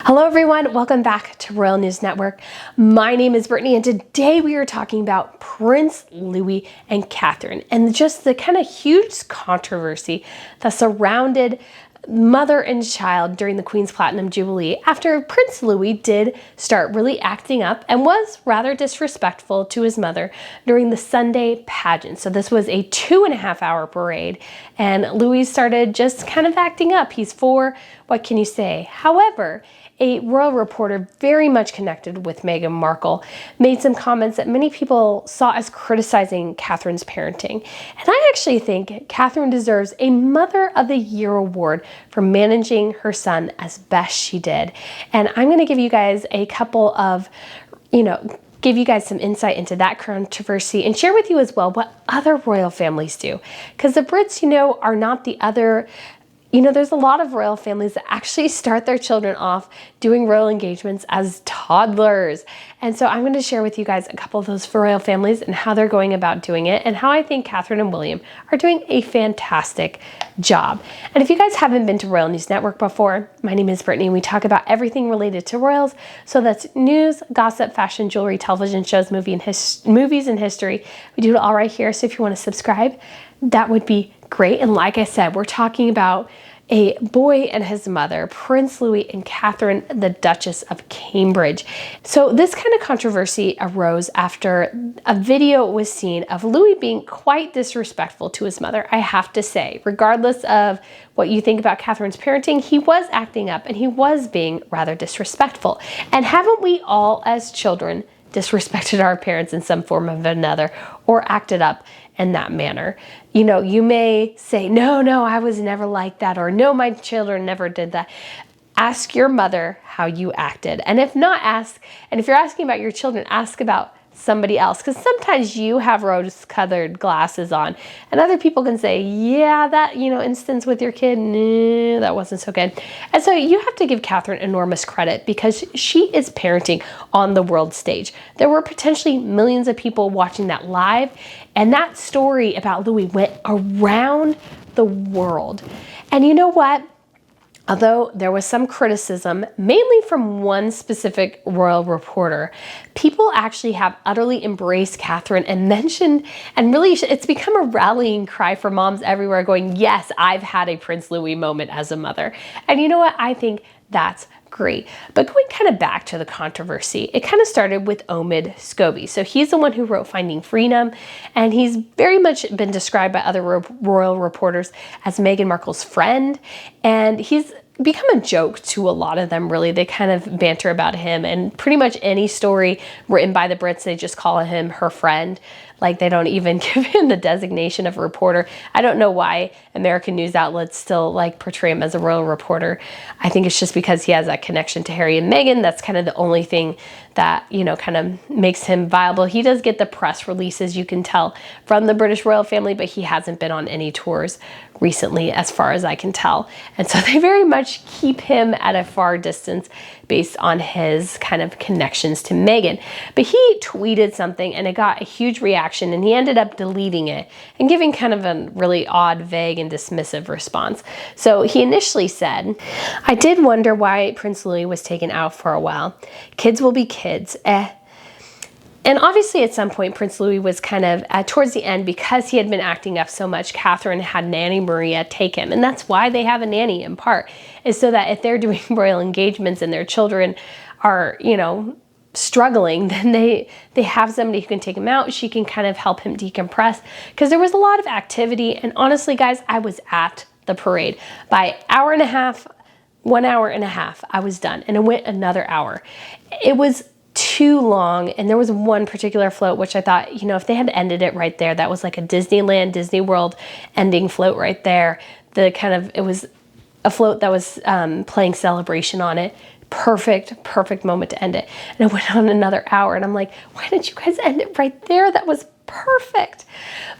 Hello everyone, welcome back to Royal News Network. My name is Brittany and today we are talking about Prince Louis and Catherine and just the kind of huge controversy that surrounded mother and child during the Queen's Platinum Jubilee after Prince Louis did start really acting up and was rather disrespectful to his mother during the Sunday pageant. So this was a 2.5-hour parade and Louis started just kind of acting up. He's 4, what can you say? However, a royal reporter very much connected with Meghan Markle made some comments that many people saw as criticizing Catherine's parenting. And I actually think Catherine deserves a Mother of the Year award for managing her son as best she did. And I'm going to give you guys a couple of, give you guys some insight into that controversy and share with you as well what other royal families do. Because the Brits, are not the other. There's a lot of royal families that actually start their children off doing royal engagements as toddlers. And so I'm going to share with you guys a couple of those royal families and how they're going about doing it and how I think Catherine and William are doing a fantastic job. And if you guys haven't been to Royal News Network before, my name is Brittany and we talk about everything related to royals. So that's news, gossip, fashion, jewelry, television shows, movies, and history. We do it all right here. So if you want to subscribe, that would be great. And like I said, we're talking about a boy and his mother, Prince Louis and Catherine, the Duchess of Cambridge. So this kind of controversy arose after a video was seen of Louis being quite disrespectful to his mother. I have to say, regardless of what you think about Catherine's parenting, he was acting up and he was being rather disrespectful. And haven't we all as children disrespected our parents in some form of another or acted up in that manner? You may say, no, I was never like that, or no, my children never did that. Ask your mother how you acted. And if not, if you're asking about your children, ask about somebody else, because sometimes you have rose-colored glasses on and other people can say, yeah, that instance with your kid, nah, that wasn't so good. And so you have to give Catherine enormous credit because she is parenting on the world stage. There were potentially millions of people watching that live, and that story about Louis went around the world. And you know what? Although there was some criticism, mainly from one specific royal reporter, people actually have utterly embraced Catherine and mentioned, and really it's become a rallying cry for moms everywhere going, yes, I've had a Prince Louis moment as a mother. And you know what? I think that's great. But going kind of back to the controversy, it kind of started with Omid Scobie. So he's the one who wrote Finding Freedom, and he's very much been described by other royal reporters as Meghan Markle's friend, and he's become a joke to a lot of them, really. They kind of banter about him, and pretty much any story written by the Brits, they just call him her friend. Like, they don't even give him the designation of a reporter. I don't know why American news outlets still portray him as a royal reporter. I think it's just because he has that connection to Harry and Meghan. That's kind of the only thing that, kind of makes him viable. He does get the press releases, you can tell, from the British royal family, but he hasn't been on any tours recently, as far as I can tell. And so they very much keep him at a far distance based on his kind of connections to Meghan. But he tweeted something and it got a huge reaction, and he ended up deleting it and giving kind of a really odd, vague, and dismissive response. So he initially said, I did wonder why Prince Louis was taken out for a while. Kids will be kids, And obviously at some point, Prince Louis was kind of, towards the end, because he had been acting up so much, Catherine had Nanny Maria take him. And that's why they have a nanny, in part, is so that if they're doing royal engagements and their children are, struggling, then they have somebody who can take him out. She can kind of help him decompress, because there was a lot of activity. And honestly, guys, I was at the parade. By 1 hour and a half, I was done. And it went another hour. It was too long, and there was one particular float which I thought, if they had ended it right there, that was like a Disneyland, Disney World ending float right there. It was a float that was playing Celebration on it. Perfect moment to end it. And it went on another hour, and I'm like, why didn't you guys end it right there? That was perfect.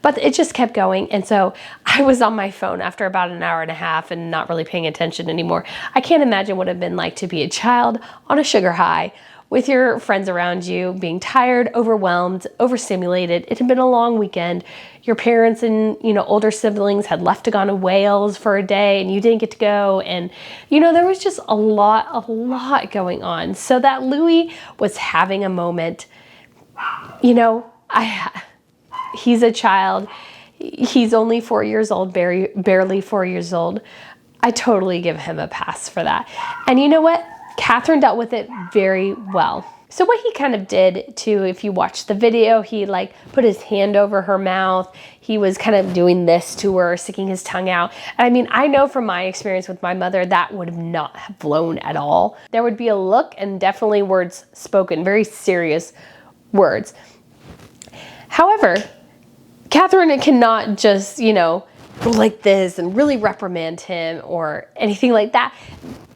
But it just kept going, and so I was on my phone after about an hour and a half and not really paying attention anymore. I can't imagine what it would have been like to be a child on a sugar high, with your friends around you, being tired, overwhelmed, overstimulated. It had been a long weekend. Your parents and, older siblings had left to go to Wales for a day and you didn't get to go. And, there was just a lot going on. So that Louis was having a moment. He's a child. He's only 4 years old, barely 4 years old. I totally give him a pass for that. And you know what? Catherine dealt with it very well. So what he kind of did too, if you watch the video, he put his hand over her mouth. He was kind of doing this to her, sticking his tongue out. I mean, I know from my experience with my mother, that would have not have flown at all. There would be a look and definitely words spoken, very serious words. However, Catherine cannot just, go like this and really reprimand him or anything like that.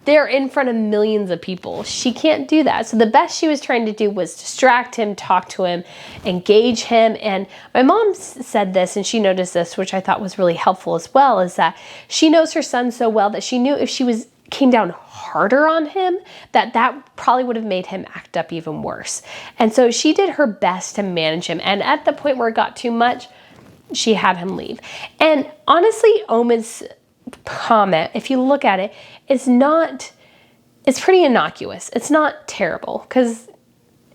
They're in front of millions of people. She can't do that. So the best she was trying to do was distract him, talk to him, engage him. And my mom said this, and she noticed this, which I thought was really helpful as well, is that she knows her son so well that she knew if she came down harder on him, that probably would have made him act up even worse. And so she did her best to manage him. And at the point where it got too much, she had him leave. And honestly, Omid's comment, if you look at it, it's pretty innocuous. It's not terrible because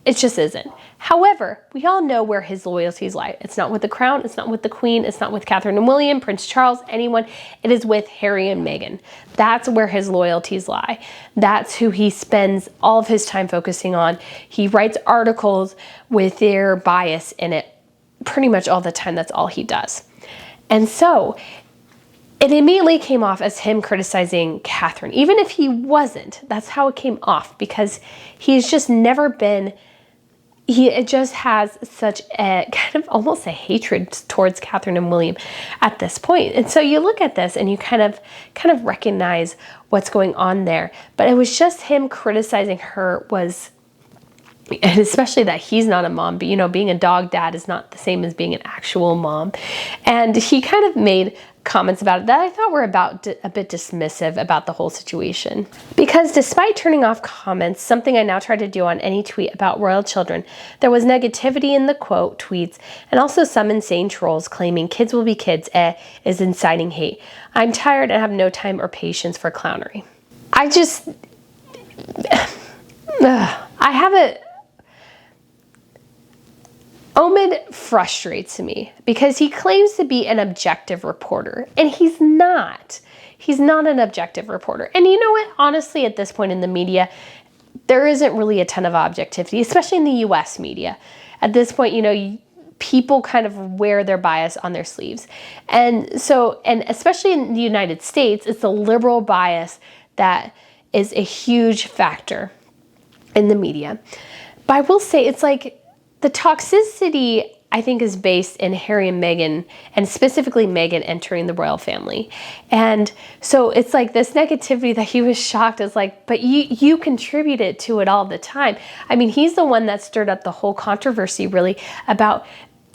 it just isn't. However, we all know where his loyalties lie. It's not with the crown. It's not with the Queen. It's not with Catherine and William, Prince Charles, anyone. It is with Harry and Meghan. That's where his loyalties lie. That's who he spends all of his time focusing on. He writes articles with their bias in it pretty much all the time. That's all he does. And so it immediately came off as him criticizing Catherine, even if he wasn't. That's how it came off, because he's just never been, it just has such a kind of almost a hatred towards Catherine and William at this point. And so you look at this and you kind of recognize what's going on there. But it was just him criticizing her and especially that he's not a mom, but being a dog dad is not the same as being an actual mom. And he kind of made comments about it that I thought were a bit dismissive about the whole situation. Because despite turning off comments, something I now try to do on any tweet about royal children, there was negativity in the quote tweets and also some insane trolls claiming kids will be kids is inciting hate. I'm tired and have no time or patience for clownery. Omid frustrates me because he claims to be an objective reporter, and he's not. He's not an objective reporter. And you know what? Honestly, at this point in the media, there isn't really a ton of objectivity, especially in the US media. At this point, people kind of wear their bias on their sleeves. And especially in the United States, it's the liberal bias that is a huge factor in the media. But I will say it's the toxicity, I think, is based in Harry and Meghan, and specifically Meghan entering the royal family. And so it's this negativity that he was shocked as but you contributed to it all the time. I mean, he's the one that stirred up the whole controversy really about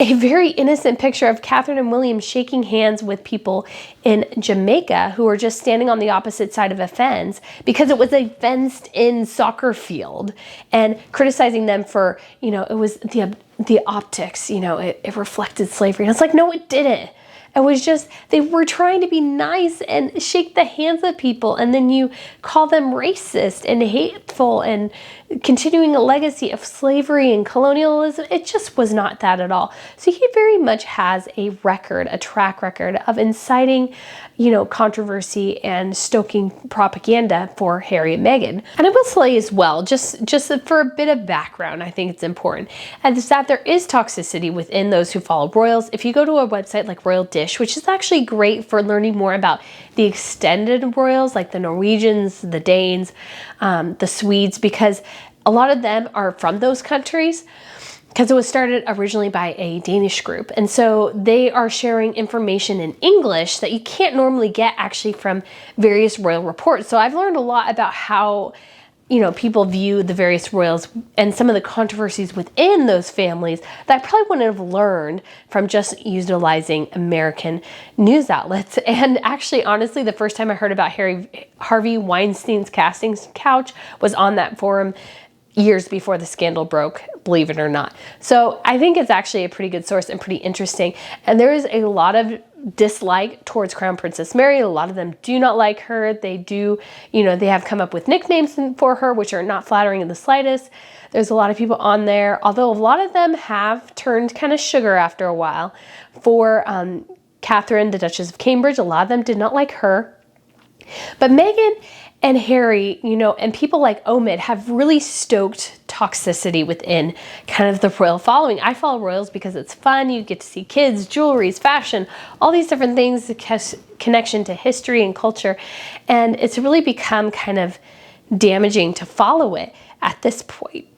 a very innocent picture of Catherine and William shaking hands with people in Jamaica who were just standing on the opposite side of a fence because it was a fenced-in soccer field, and criticizing them for, it was the optics, it reflected slavery. And it's no, it didn't. It was just, they were trying to be nice and shake the hands of people, and then you call them racist and hateful and continuing a legacy of slavery and colonialism. It just was not that at all. So he very much has a track record of inciting, controversy and stoking propaganda for Harry and Meghan. And I will say as well, just for a bit of background, I think it's important, and it's that there is toxicity within those who follow royals. If you go to a website like Royal Dish, which is actually great for learning more about the extended royals, like the Norwegians, the Danes, the Swedes, because a lot of them are from those countries, because it was started originally by a Danish group. And so they are sharing information in English that you can't normally get actually from various royal reports. So I've learned a lot about how people view the various royals and some of the controversies within those families that I probably wouldn't have learned from just utilizing American news outlets. And actually, honestly, the first time I heard about Harvey Weinstein's casting couch was on that forum years before the scandal broke, believe it or not. So I think it's actually a pretty good source and pretty interesting. And there is a lot of dislike towards Crown Princess Mary. A lot of them do not like her. They do, they have come up with nicknames for her, which are not flattering in the slightest. There's a lot of people on there, although a lot of them have turned kind of sugar after a while. For Catherine, the Duchess of Cambridge, a lot of them did not like her. But Meghan and Harry, and people like Omid have really stoked toxicity within kind of the royal following. I follow royals because it's fun. You get to see kids, jewelries, fashion, all these different things, the connection to history and culture. And it's really become kind of damaging to follow it at this point.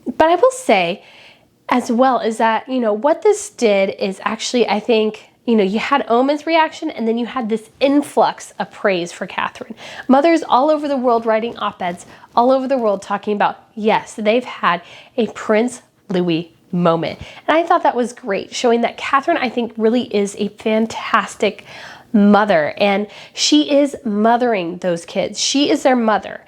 But I will say as well is that, what this did is actually, I think, you had Omid's reaction, and then you had this influx of praise for Catherine. Mothers all over the world writing op-eds, all over the world talking about, yes, they've had a Prince Louis moment. And I thought that was great, showing that Catherine, I think, really is a fantastic mother, and she is mothering those kids. She is their mother.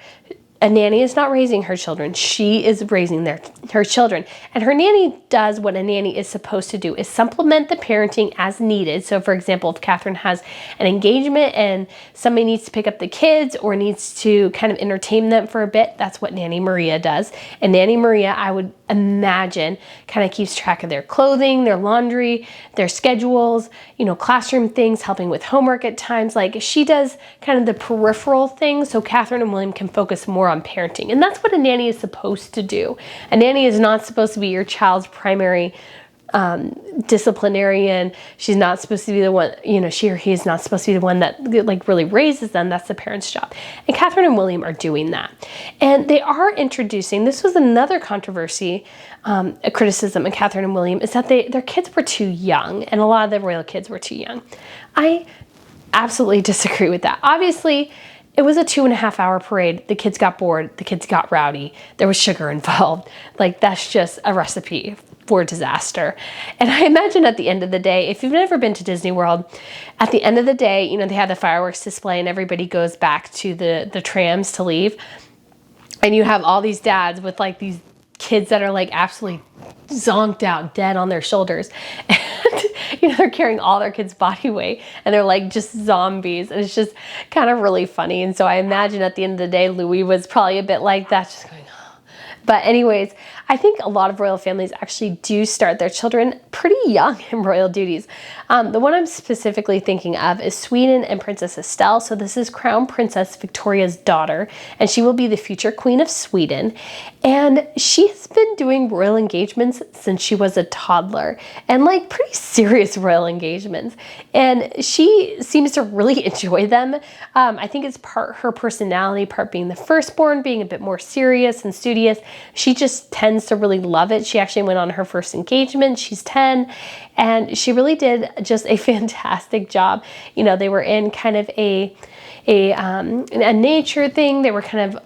A nanny is not raising her children. She is raising her children. And her nanny does what a nanny is supposed to do, is supplement the parenting as needed. So for example, if Catherine has an engagement and somebody needs to pick up the kids or needs to kind of entertain them for a bit, that's what Nanny Maria does. And Nanny Maria, I would imagine, kind of keeps track of their clothing, their laundry, their schedules, classroom things, helping with homework at times. Like, she does kind of the peripheral things so Catherine and William can focus more on parenting. And that's what a nanny is supposed to do. A nanny is not supposed to be your child's primary disciplinarian. She's not supposed to be the one, she or he is not supposed to be the one that really raises them. That's the parent's job. And Catherine and William are doing that. And they are introducing, this was another controversy, a criticism of Catherine and William, is that their kids were too young, and a lot of the royal kids were too young. I absolutely disagree with that. Obviously, it was a 2.5-hour parade. The kids got bored. The kids got rowdy. There was sugar involved. That's just a recipe for disaster. And I imagine at the end of the day, if you've never been to Disney World, at the end of the day, they have the fireworks display and everybody goes back to the trams to leave. And you have all these dads with these kids that are absolutely zonked out, dead on their shoulders. And, they're carrying all their kids' body weight and they're just zombies. And it's just kind of really funny. And so I imagine at the end of the day, Louis was probably a bit like that, just going, oh. But anyways, I think a lot of royal families actually do start their children pretty young in royal duties. The one I'm specifically thinking of is Sweden and Princess Estelle. So this is Crown Princess Victoria's daughter, and she will be the future Queen of Sweden. And she has been doing royal engagements since she was a toddler, and pretty serious royal engagements. And she seems to really enjoy them. I think it's part her personality, part being the firstborn, being a bit more serious and studious. She just tends to really love it. She actually went on her first engagement. She's 10, and she really did just a fantastic job. They were in kind of a nature thing.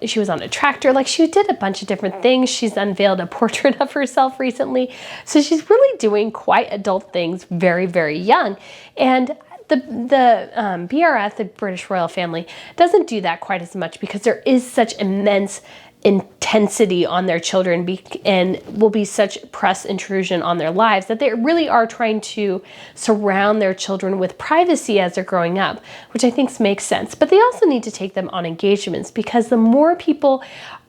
She was on a tractor. She did a bunch of different things. She's unveiled a portrait of herself recently. So she's really doing quite adult things very, very young. And the BRF, the British royal family, doesn't do that quite as much because there is such immense intensity on their children and will be such press intrusion on their lives that they really are trying to surround their children with privacy as they're growing up, which I think makes sense. But they also need to take them on engagements, because the more people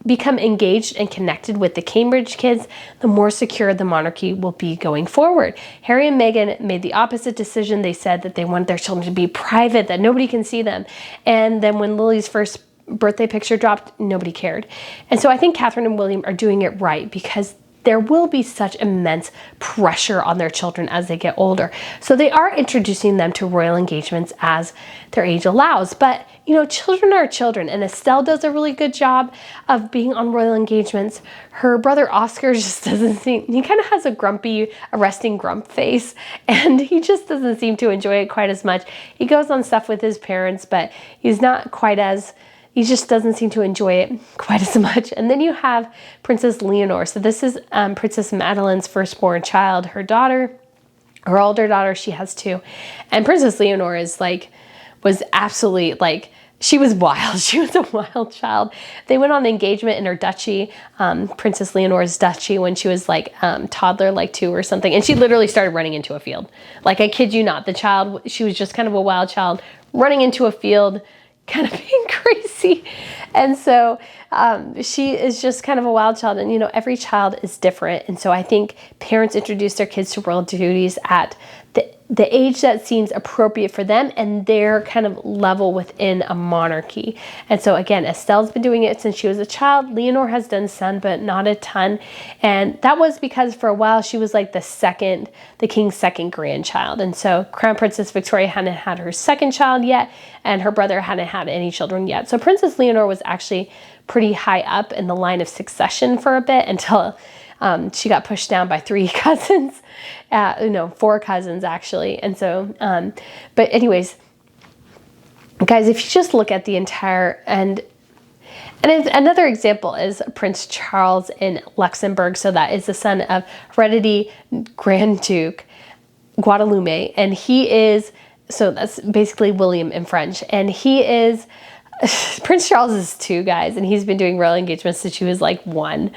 become engaged and connected with the Cambridge kids, the more secure the monarchy will be going forward. Harry and Meghan made the opposite decision. They said that they want their children to be private, that nobody can see them. And then when Lily's first birthday picture dropped, nobody cared. And so I think Catherine and William are doing it right, because there will be such immense pressure on their children as they get older. So they are introducing them to royal engagements as their age allows. But, children are children, and Estelle does a really good job of being on royal engagements. Her brother Oscar just doesn't seem, he kind of has a grumpy, resting grump face, and he just doesn't seem to enjoy it quite as much. He goes on stuff with his parents, but he's not quite as, he just doesn't seem to enjoy it quite as much. And then you have Princess Leonor. So this is Princess Madeline's firstborn child, her daughter, her older daughter, she has two. And Princess Leonor is was absolutely she was wild. She was a wild child. They went on an engagement in her duchy, Princess Leonore's duchy, when she was like toddler, like 2 or something. And she literally started running into a field. Like, I kid you not, the child, she was just kind of a wild child running into a field, kind of being crazy. And so she is just kind of a wild child. And, you know, every child is different. And so I think parents introduce their kids to royal duties at the age that seems appropriate for them and their kind of level within a monarchy. And so again, Estelle's been doing it since she was a child. Leonore has done some, but not a ton. And that was because for a while she was like the king's second grandchild. And so Crown Princess Victoria hadn't had her second child yet, and her brother hadn't had any children yet. So Princess Leonore was actually pretty high up in the line of succession for a bit until she got pushed down by 3 cousins, 4 cousins actually. And so, but anyways, guys, if you just look at the entire, and another example is Prince Charles in Luxembourg. So that is the son of hereditary Grand Duke Guadalupe. And he is, so that's basically William in French. And he is, Prince Charles is 2, guys, and he's been doing royal engagements since he was like 1.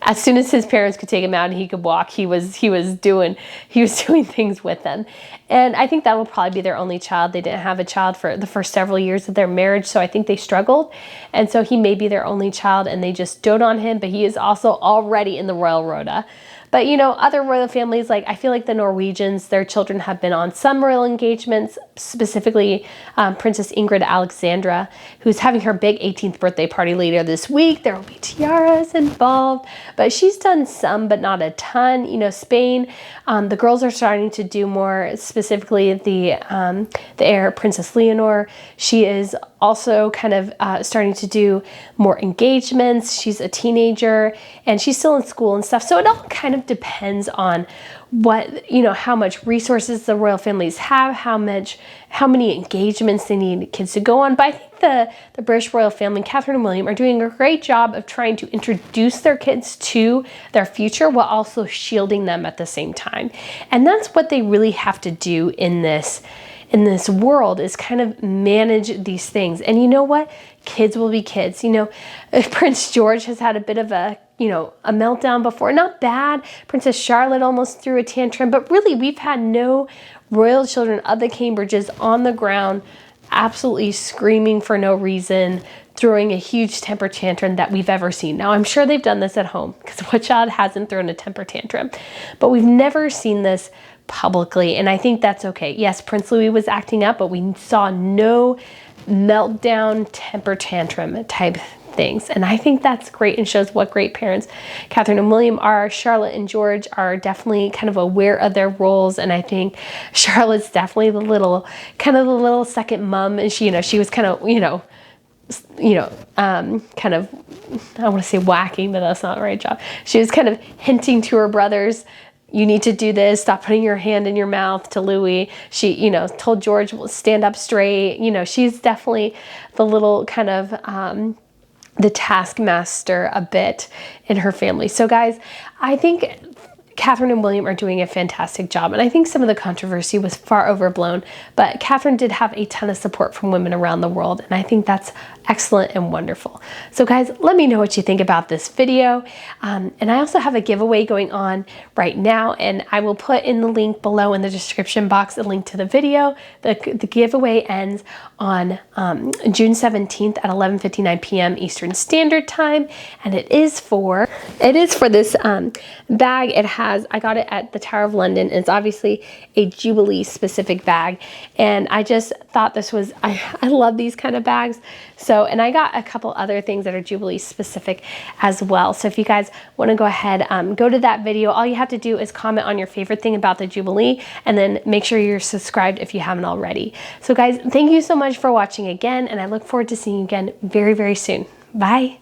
As soon as his parents could take him out and he could walk, he was doing things with them. And I think that will probably be their only child. They didn't have a child for the first several years of their marriage, so I think they struggled. And so he may be their only child, and they just dote on him, but he is also already in the royal rota. But, you know, other royal families, like I feel like the Norwegians, their children have been on some royal engagements, specifically Princess Ingrid Alexandra, who's having her big 18th birthday party later this week. There will be tiaras involved, but she's done some, but not a ton. You know, Spain, the girls are starting to do more, specifically the heir, Princess Leonore. She is also kind of starting to do more engagements. She's a teenager and she's still in school and stuff. So it all kind of depends on what, you know, how much resources the royal families have, how many engagements they need kids to go on. But I think the British royal family, Catherine and William, are doing a great job of trying to introduce their kids to their future while also shielding them at the same time. And that's what they really have to do in this world, is kind of manage these things. And you know what? Kids will be kids. You know, Prince George has had a bit of a meltdown before. Not bad. Princess Charlotte almost threw a tantrum, but really we've had no royal children of the Cambridges on the ground absolutely screaming for no reason, throwing a huge temper tantrum that we've ever seen. Now, I'm sure they've done this at home, because what child hasn't thrown a temper tantrum? But we've never seen this publicly, and I think that's okay. Yes, Prince Louis was acting up, but we saw no meltdown, temper tantrum type things. And I think that's great and shows what great parents Catherine and William are. Charlotte and George are definitely kind of aware of their roles. And I think Charlotte's definitely the little second mom. And she was kind of, kind of, I want to say whacking, but that's not the right job. She was kind of hinting to her brothers, you need to do this, stop putting your hand in your mouth, to Louis. She, told George, stand up straight. She's definitely the little kind of, the taskmaster a bit in her family. So guys, I think Catherine and William are doing a fantastic job. And I think some of the controversy was far overblown, but Catherine did have a ton of support from women around the world. And I think that's excellent and wonderful. So guys, let me know what you think about this video. And I also have a giveaway going on right now, and I will put in the link below in the description box, a link to the video. The giveaway ends on June 17th at 11:59 p.m. Eastern Standard Time. And it is for this bag. I got it at the Tower of London. It's obviously a Jubilee specific bag. And I just thought this was, I love these kind of bags. So, and I got a couple other things that are Jubilee specific as well. So if you guys want to go ahead, go to that video. All you have to do is comment on your favorite thing about the Jubilee, and then make sure you're subscribed if you haven't already. So guys, thank you so much for watching again, and I look forward to seeing you again very, very soon. Bye.